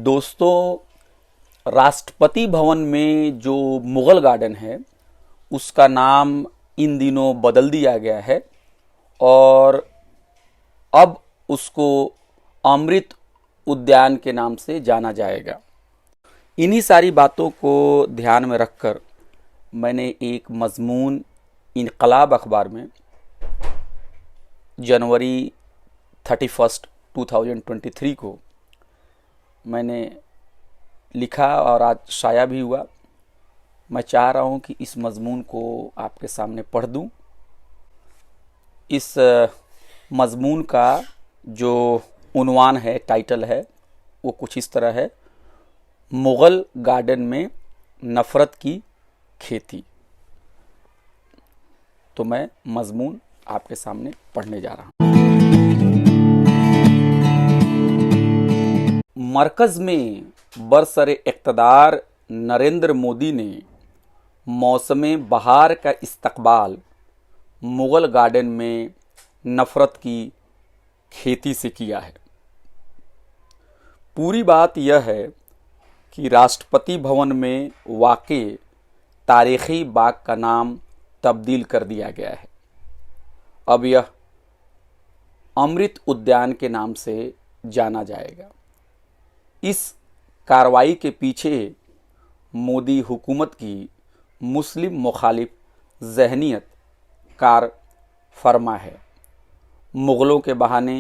दोस्तों, राष्ट्रपति भवन में जो मुगल गार्डन है उसका नाम इन दिनों बदल दिया गया है और अब उसको अमृत उद्यान के नाम से जाना जाएगा। इन्हीं सारी बातों को ध्यान में रखकर मैंने एक मजमून इनकलाब अखबार में जनवरी 31, 2023 को मैंने लिखा और आज शाया भी हुआ। मैं चाह रहा हूं कि इस मजमून को आपके सामने पढ़ दूं। इस मजमून का जो उन्वान है, टाइटल है, वो कुछ इस तरह है: मुगल गार्डन में नफ़रत की खेती। तो मैं मजमून आपके सामने पढ़ने जा रहा हूं। मरकज़ में बरसरे इक़्तिदार नरेंद्र मोदी ने मौसम बहार का इस्तक़बाल मुगल गार्डन में नफ़रत की खेती से किया है। पूरी बात यह है कि राष्ट्रपति भवन में वाक़े तारीख़ी बाग का नाम तब्दील कर दिया गया है। अब यह अमृत उद्यान के नाम से जाना जाएगा। इस कार्रवाई के पीछे मोदी हुकूमत की मुस्लिम मुखालिफ जहनियत कार फरमा है। मुग़लों के बहाने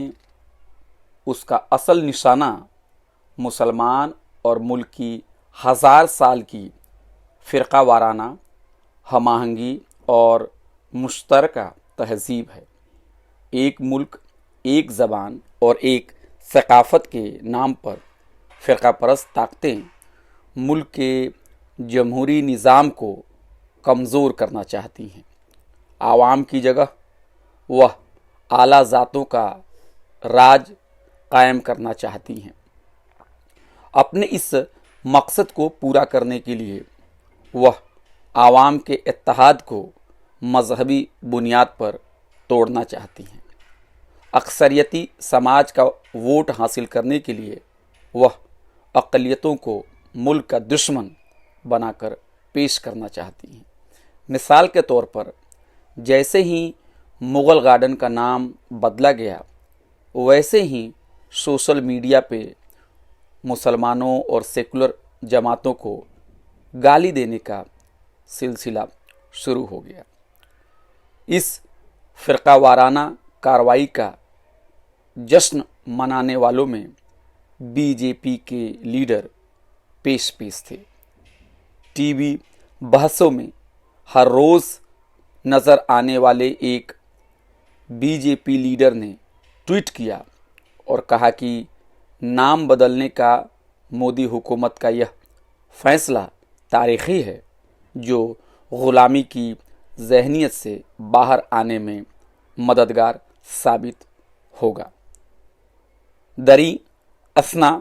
उसका असल निशाना मुसलमान और मुल्क की हज़ार साल की फ़िरका वाराना हमाहंगी और मुश्तरका तहज़ीब है। एक मुल्क, एक ज़बान और एक सकाफ़त के नाम पर फ़िरका परस्त ताकतें मुल्क के जमहूरी निज़ाम को कमज़ोर करना चाहती हैं। आवाम की जगह वह आला ज़ातों का राज कायम करना चाहती हैं। अपने इस मकसद को पूरा करने के लिए वह आवाम के इत्तेहाद को मजहबी बुनियाद पर तोड़ना चाहती हैं। अक्सरियती समाज का वोट हासिल करने के लिए वह अक़लियतों को मुल्क का दुश्मन बनाकर पेश करना चाहती हैं। मिसाल के तौर पर जैसे ही मुग़ल गार्डन का नाम बदला गया, वैसे ही सोशल मीडिया पे मुसलमानों और सेकुलर जमातों को गाली देने का सिलसिला शुरू हो गया। इस फ़िरका वाराना कार्रवाई का जश्न मनाने वालों में बीजेपी के लीडर पेश थे। टीवी बहसों में हर रोज़ नज़र आने वाले एक बीजेपी लीडर ने ट्वीट किया और कहा कि नाम बदलने का मोदी हुकूमत का यह फ़ैसला तारीख़ी है, जो ग़ुलामी की ज़हनियत से बाहर आने में मददगार साबित होगा। दरी असना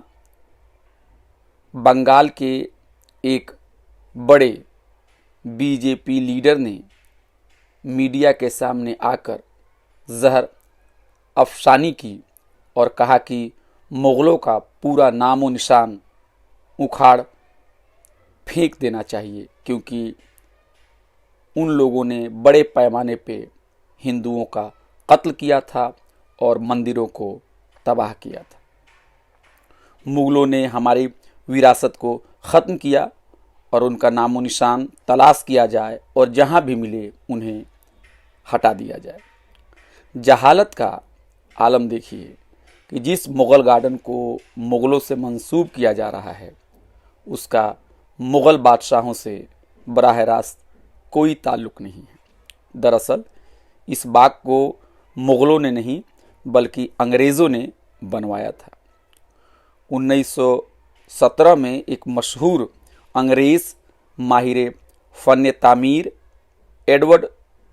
बंगाल के एक बड़े बीजेपी लीडर ने मीडिया के सामने आकर ज़हर अफसानी की और कहा कि मुग़लों का पूरा नामो निशान उखाड़ फेंक देना चाहिए, क्योंकि उन लोगों ने बड़े पैमाने पे हिंदुओं का कत्ल किया था और मंदिरों को तबाह किया था। मुग़लों ने हमारी विरासत को ख़त्म किया और उनका नामो निशान तलाश किया जाए और जहाँ भी मिले उन्हें हटा दिया जाए। जहालत का आलम देखिए कि जिस मुग़ल गार्डन को मुग़लों से मंसूब किया जा रहा है, उसका मुग़ल बादशाहों से बराह रास्त कोई ताल्लुक़ नहीं है। दरअसल इस बाग को मुग़लों ने नहीं बल्कि अंग्रेज़ों ने बनवाया था। 1917 में एक मशहूर अंग्रेज़ माहिर फ़न तामीर एडवर्ड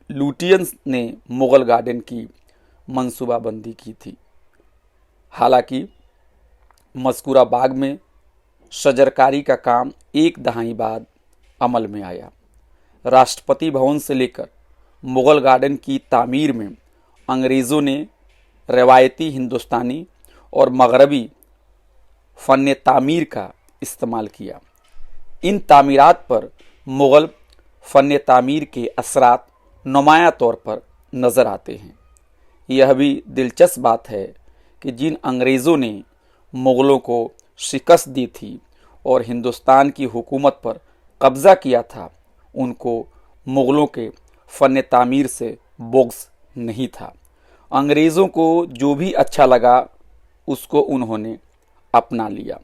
लुटियन ने मुग़ल गार्डन की मंसूबाबंदी की थी। हालांकि मज़कूरा बाग में शजरकारी का काम एक दहाई बाद अमल में आया। राष्ट्रपति भवन से लेकर मुग़ल गार्डन की तामीर में अंग्रेज़ों ने रवायती हिंदुस्तानी और मगरबी फ़न तामीर का इस्तेमाल किया। इन तामीरात पर मुग़ल फ़न तामीर के असरात नुमायां तौर पर नज़र आते हैं। यह भी दिलचस्प बात है कि जिन अंग्रेज़ों ने मुग़लों को शिकस्त दी थी और हिंदुस्तान की हुकूमत पर कब्ज़ा किया था, उनको मुग़लों के फ़न तामीर से बुग़्ज़ नहीं था। अंग्रेज़ों को जो भी अच्छा लगा उसको उन्होंने अपना लिया।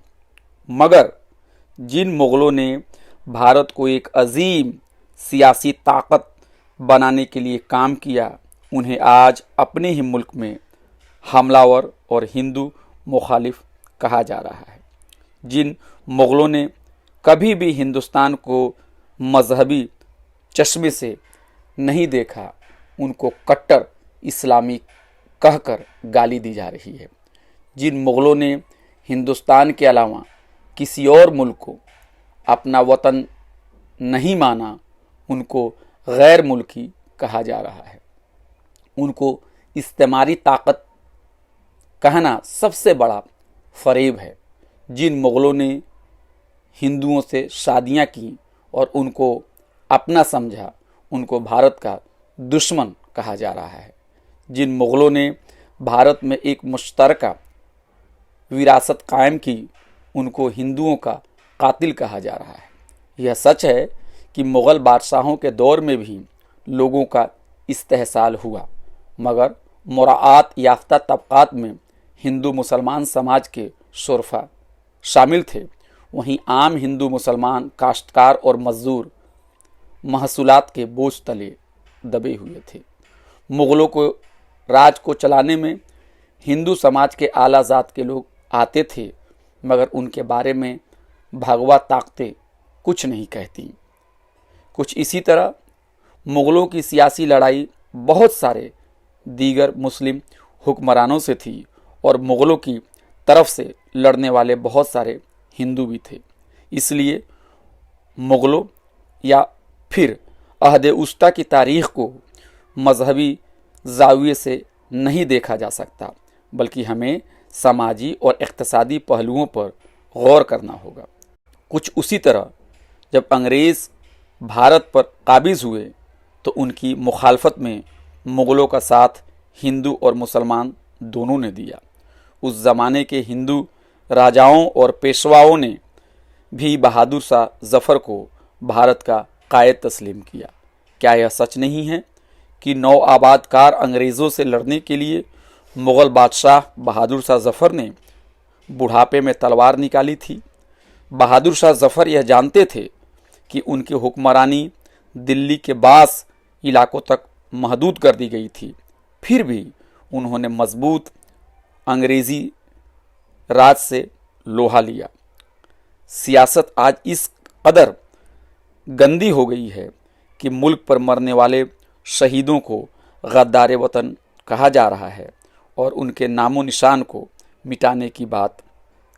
मगर जिन मुग़लों ने भारत को एक अजीम सियासी ताकत बनाने के लिए काम किया, उन्हें आज अपने ही मुल्क में हमलावर और हिंदू मुखालिफ कहा जा रहा है। जिन मुग़लों ने कभी भी हिंदुस्तान को मजहबी चश्मे से नहीं देखा, उनको कट्टर इस्लामी कहकर गाली दी जा रही है। जिन मुग़लों ने हिंदुस्तान के अलावा किसी और मुल्क को अपना वतन नहीं माना, उनको गैर मुल्की कहा जा रहा है। उनको इस्तेमारी ताकत कहना सबसे बड़ा फरेब है। जिन मुग़लों ने हिंदुओं से शादियां की और उनको अपना समझा, उनको भारत का दुश्मन कहा जा रहा है। जिन मुग़लों ने भारत में एक मुश्तरका विरासत कायम की, उनको हिंदुओं का कातिल कहा जा रहा है। यह सच है कि मुग़ल बादशाहों के दौर में भी लोगों का इस्तेहसाल हुआ, मगर मुराआत याफ्ता तबक़ात में हिंदू मुसलमान समाज के शुरफा शामिल थे। वहीं आम हिंदू मुसलमान काश्तकार और मज़दूर महसूलात के बोझ तले दबे हुए थे। मुग़लों को राज को चलाने में हिंदू समाज के आला ज़ात के लोग आते थे, मगर उनके बारे में भगवा ताकतें कुछ नहीं कहती। कुछ इसी तरह मुग़लों की सियासी लड़ाई बहुत सारे दीगर मुस्लिम हुक्मरानों से थी और मुग़लों की तरफ से लड़ने वाले बहुत सारे हिंदू भी थे। इसलिए मुग़लों या फिर अहद उस्ता की तारीख़ को मजहबी ज़ाविये से नहीं देखा जा सकता, बल्कि हमें समाजी और इक़्तिसादी पहलुओं पर गौर करना होगा। कुछ उसी तरह जब अंग्रेज़ भारत पर काबिज़ हुए तो उनकी मुखालफत में मुग़लों का साथ हिंदू और मुसलमान दोनों ने दिया। उस ज़माने के हिंदू राजाओं और पेशवाओं ने भी बहादुर शाह ज़फ़र को भारत का कायद तस्लीम किया। क्या यह सच नहीं है कि नौ आबादकार अंग्रेज़ों से लड़ने के लिए मुग़ल बादशाह बहादुर शाह ज़फ़र ने बुढ़ापे में तलवार निकाली थी? बहादुर शाह ज़फ़र यह जानते थे कि उनकी हुक्मरानी दिल्ली के बास इलाकों तक महदूद कर दी गई थी, फिर भी उन्होंने मजबूत अंग्रेज़ी राज से लोहा लिया। सियासत आज इस कदर गंदी हो गई है कि मुल्क पर मरने वाले शहीदों को गद्दार वतन कहा जा रहा है और उनके नामो निशान को मिटाने की बात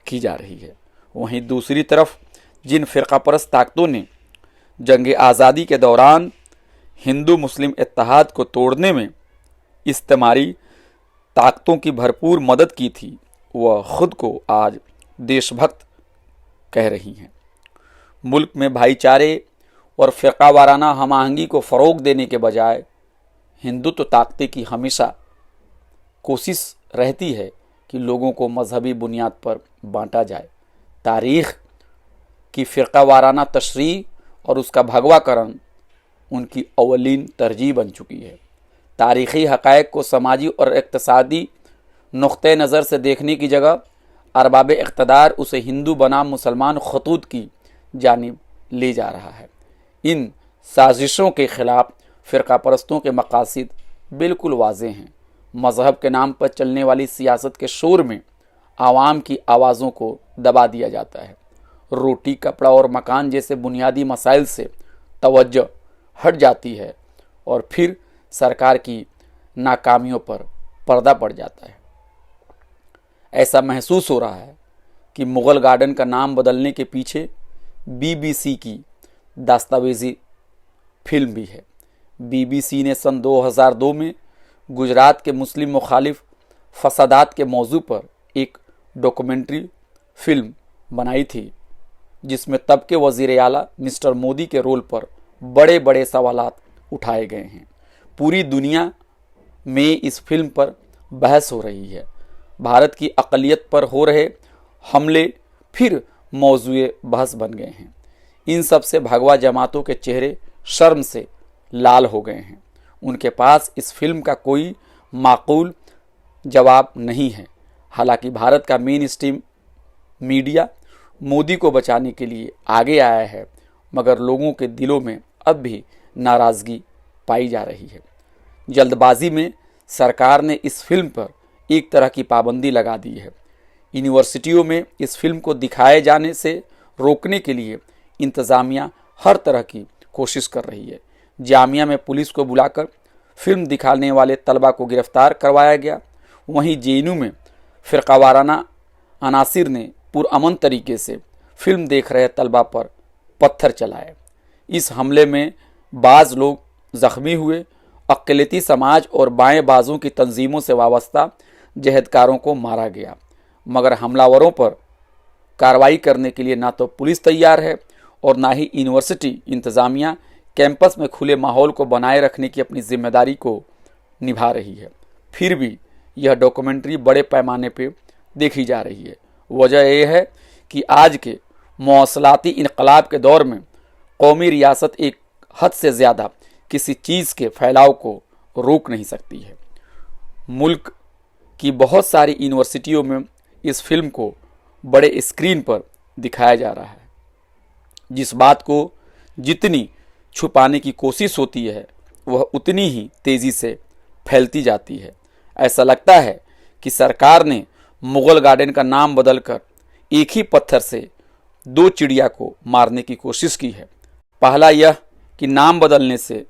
की जा रही है। वहीं दूसरी तरफ जिन फ़िरक़ापरस्त ताकतों ने जंग आज़ादी के दौरान हिंदू मुस्लिम इत्तेहाद को तोड़ने में इस्तेमारी ताकतों की भरपूर मदद की थी, वह खुद को आज देशभक्त कह रही हैं। मुल्क में भाईचारे और फ़िरक़ा वाराना हम आहंगी को फ़रोग़ देने के बजाय हिंदुत्व ताकतें की हमेशा कोशिश रहती है कि लोगों को मजहबी बुनियाद पर बांटा जाए। तारीख़ की फ़िरक़ा वाराना तशरीह और उसका भगवाकरण उनकी अव्वलीन तरजीह बन चुकी है। तारीख़ी हक़ाइक़ को समाजी और इक़्तिसादी नुक़्ते नज़र से देखने की जगह अरबाब इक़्तिदार उसे हिंदू बनाम मुसलमान खतूत की जानिब ले जा रहा है। इन साजिशों के ख़िलाफ़ फ़िरक़ा परस्तों के मक़ासिद बिल्कुल वाज़ेह हैं। मज़हब के नाम पर चलने वाली सियासत के शोर में आवाम की आवाज़ों को दबा दिया जाता है। रोटी, कपड़ा और मकान जैसे बुनियादी मसाइल से तवज्जो हट जाती है और फिर सरकार की नाकामियों पर पर्दा पड़ जाता है। ऐसा महसूस हो रहा है कि मुग़ल गार्डन का नाम बदलने के पीछे BBC की दस्तावेज़ी फिल्म भी है। BBC ने सन 2002 में गुजरात के मुस्लिम मुखालिफ फसादात के मौजू पर एक डॉक्यूमेंट्री फिल्म बनाई थी, जिसमें तब के वज़ीर आला मिस्टर मोदी के रोल पर बड़े बड़े सवालात उठाए गए हैं। पूरी दुनिया में इस फिल्म पर बहस हो रही है। भारत की अक़लियत पर हो रहे हमले फिर मौज़ूए बहस बन गए हैं। इन सब से भगवा जमातों के चेहरे शर्म से लाल हो गए हैं। उनके पास इस फिल्म का कोई माकूल जवाब नहीं है। हालांकि भारत का मेन स्ट्रीम मीडिया मोदी को बचाने के लिए आगे आया है, मगर लोगों के दिलों में अब भी नाराज़गी पाई जा रही है। जल्दबाजी में सरकार ने इस फिल्म पर एक तरह की पाबंदी लगा दी है। यूनिवर्सिटियों में इस फिल्म को दिखाए जाने से रोकने के लिए इंतज़ामिया हर तरह की कोशिश कर रही है। जामिया में पुलिस को बुलाकर फिल्म दिखाने वाले तलबा को गिरफ्तार करवाया गया। वहीं जेएनयू में फ़िरक़ावाराना अनासिर ने पुरअमन तरीके से फिल्म देख रहे तलबा पर पत्थर चलाए। इस हमले में बाज़ लोग ज़ख्मी हुए। अक़लियती समाज और बाएं बाजों की तंजीमों से वाबस्ता जहदकारों को मारा गया, मगर हमलावरों पर कार्रवाई करने के लिए ना तो पुलिस तैयार है और ना ही यूनिवर्सिटी इंतज़ामिया कैंपस में खुले माहौल को बनाए रखने की अपनी जिम्मेदारी को निभा रही है। फिर भी यह डॉक्यूमेंट्री बड़े पैमाने पर देखी जा रही है। वजह यह है कि आज के मौसलाती इनकलाब के दौर में कौमी रियासत एक हद से ज़्यादा किसी चीज़ के फैलाव को रोक नहीं सकती है। मुल्क की बहुत सारी यूनिवर्सिटियों में इस फिल्म को बड़े स्क्रीन पर दिखाया जा रहा है। जिस बात को जितनी छुपाने की कोशिश होती है, वह उतनी ही तेज़ी से फैलती जाती है। ऐसा लगता है कि सरकार ने मुग़ल गार्डन का नाम बदलकर एक ही पत्थर से दो चिड़िया को मारने की कोशिश की है। पहला यह कि नाम बदलने से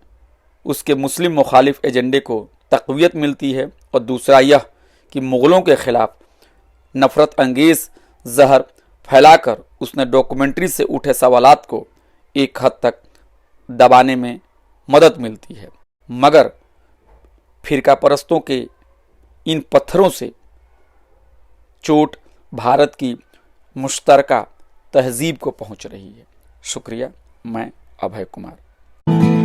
उसके मुस्लिम मुखालिफ एजेंडे को तक़वियत मिलती है, और दूसरा यह कि मुग़लों के ख़िलाफ़ नफ़रत अंगेज़ जहर फैलाकर उसने डॉक्यूमेंट्री से उठे सवालात को एक हद तक दबाने में मदद मिलती है। मगर फ़िरका परस्तों के इन पत्थरों से चोट भारत की मुश्तरका तहज़ीब को पहुंच रही है। शुक्रिया। मैं अभय कुमार।